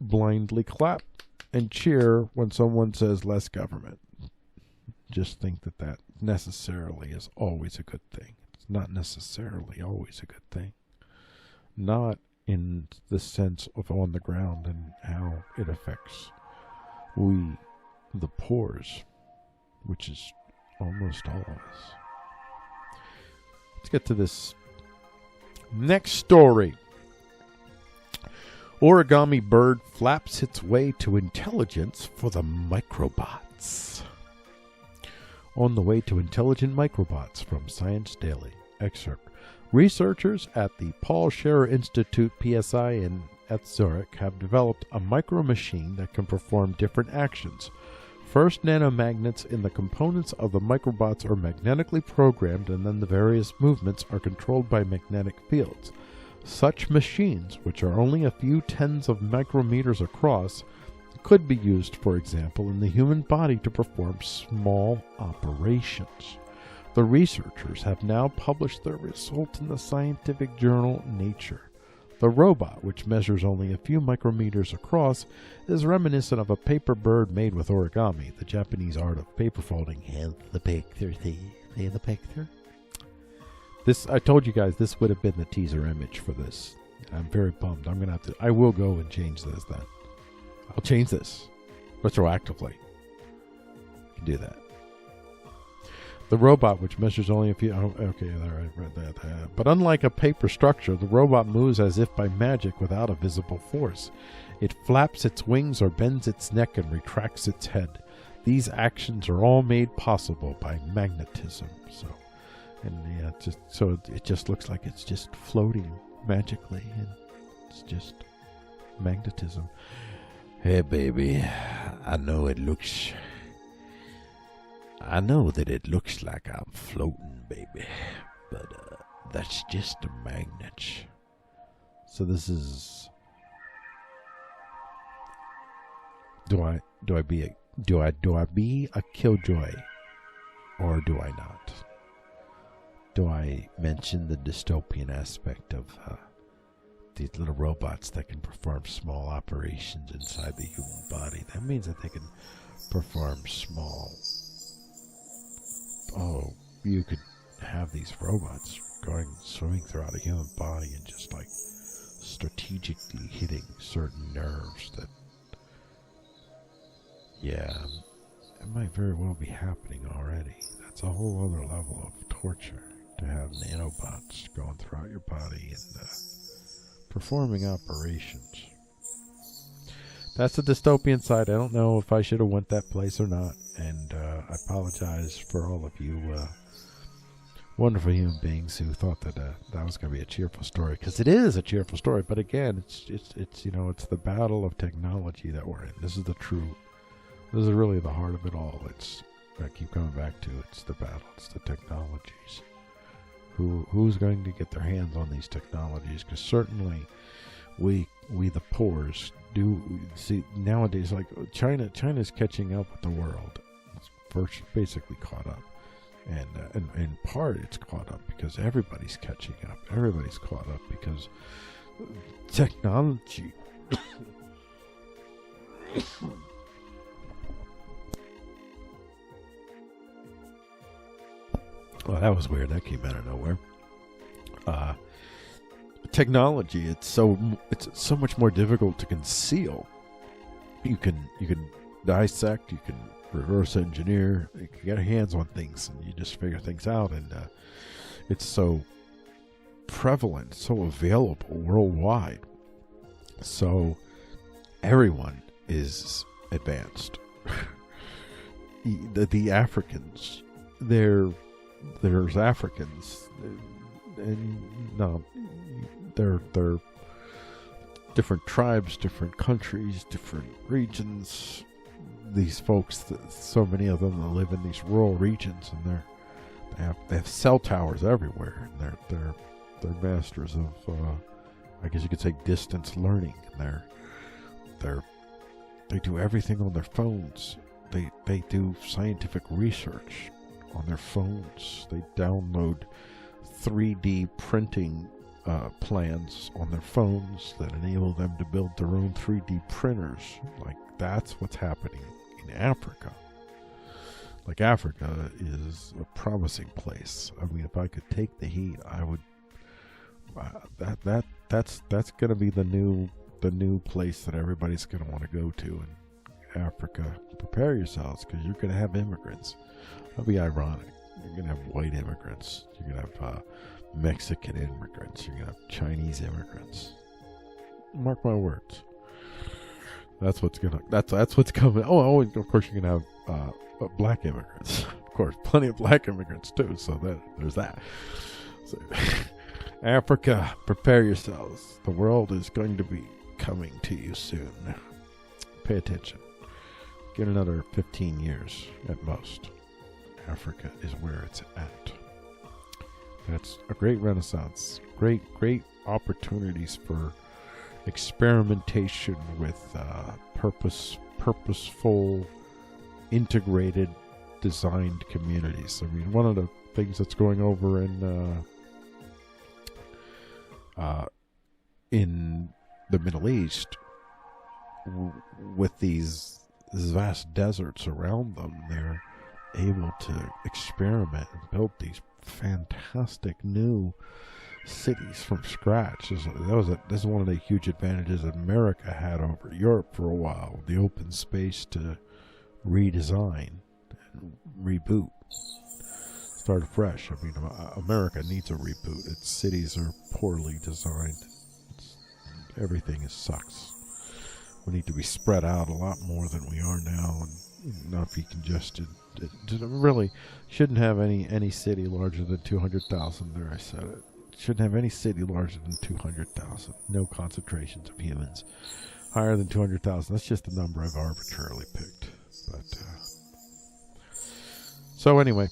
blindly clap and cheer when someone says less government. Just think that that necessarily is always a good thing. It's not necessarily always a good thing. Not in the sense of on the ground and how it affects we, the poors, which is almost all of us. Let's get to this next story. Origami bird flaps its way to intelligence for the microbots. On the way to intelligent microbots from Science Daily. Excerpt. Researchers at the Paul Scherrer Institute PSI at Zurich have developed a micromachine that can perform different actions. First, nanomagnets in the components of the microbots are magnetically programmed, and then the various movements are controlled by magnetic fields. Such machines, which are only a few tens of micrometers across, could be used, for example, in the human body to perform small operations. The researchers have now published their result in the scientific journal Nature. The robot, which measures only a few micrometers across, is reminiscent of a paper bird made with origami, the Japanese art of paper folding. And the picture, see the picture? This, I told you guys, this would have been the teaser image for this. I'm very bummed. I'm gonna have to. I will go and change this then. I'll change this retroactively. You can do that. The robot, which measures only a few... Oh, okay, there, I read that. But unlike a paper structure, the robot moves as if by magic without a visible force. It flaps its wings or bends its neck and retracts its head. These actions are all made possible by magnetism. It just looks like it's just floating magically, and it's just magnetism. Hey, baby, I know that it looks like I'm floating, baby, but that's just a magnet. So this is. Do I be a killjoy, or do I not? Do I mention the dystopian aspect of these little robots that can perform small operations inside the human body? That means that they can perform small. Oh, you could have these robots swimming throughout a human body and just like strategically hitting certain nerves that, yeah, it might very well be happening already. That's a whole other level of torture to have nanobots going throughout your body and performing operations. That's the dystopian side. I don't know if I should have went that place or not, and I apologize for all of you wonderful human beings who thought that that was going to be a cheerful story, because it is a cheerful story. But again, it's you know, it's the battle of technology that we're in. This is really the heart of it all. I keep coming back to it's the battle. It's the technologies. Who's going to get their hands on these technologies? Because certainly we the poors do see nowadays. Like China's catching up with the world. It's basically caught up, and in part it's caught up because everybody's catching up. Everybody's caught up because technology. Well, that was weird. That came out of nowhere. Technology, it's so much more difficult to conceal. You can dissect, you can reverse engineer, you can get your hands on things, and you just figure things out. And it's so prevalent, so available worldwide. So everyone is advanced. The Africans, there's Africans, and no, they're different tribes, different countries, different regions. These folks, so many of them that live in these rural regions, and they have cell towers everywhere, and they're masters of, I guess you could say, distance learning. And they do everything on their phones. They do scientific research on their phones. They download 3D printing plans on their phones that enable them to build their own 3D printers. Like, that's what's happening in Africa. Like, Africa is a promising place. I mean, if I could take the heat, I would. That's going to be the new place that everybody's going to want to go to in Africa. Prepare yourselves, because you're going to have immigrants. That'll be ironic. You're going to have white immigrants. You're going to have Mexican immigrants. You're going to have Chinese immigrants. Mark my words. That's what's coming. Oh, of course you're going to have black immigrants. Of course, plenty of black immigrants too. So there's that. So, Africa, prepare yourselves. The world is going to be coming to you soon. Pay attention. Get another 15 years at most. Africa is where it's at. That's a great renaissance. Great opportunities for experimentation with purposeful, integrated, designed communities. I mean, one of the things that's going over in the Middle East, with these vast deserts around them, they're able to experiment and build these fantastic new cities from scratch. This is one of the huge advantages that America had over Europe for a while, the open space to redesign and reboot, start fresh. I mean, America needs a reboot. Its cities are poorly designed. Everything sucks. We need to be spread out a lot more than we are now, and not be congested. It really shouldn't have any city larger than 200,000. There, I said it. Shouldn't have any city larger than 200,000. No concentrations of humans higher than 200,000. That's just the number I've arbitrarily picked. But so anyway,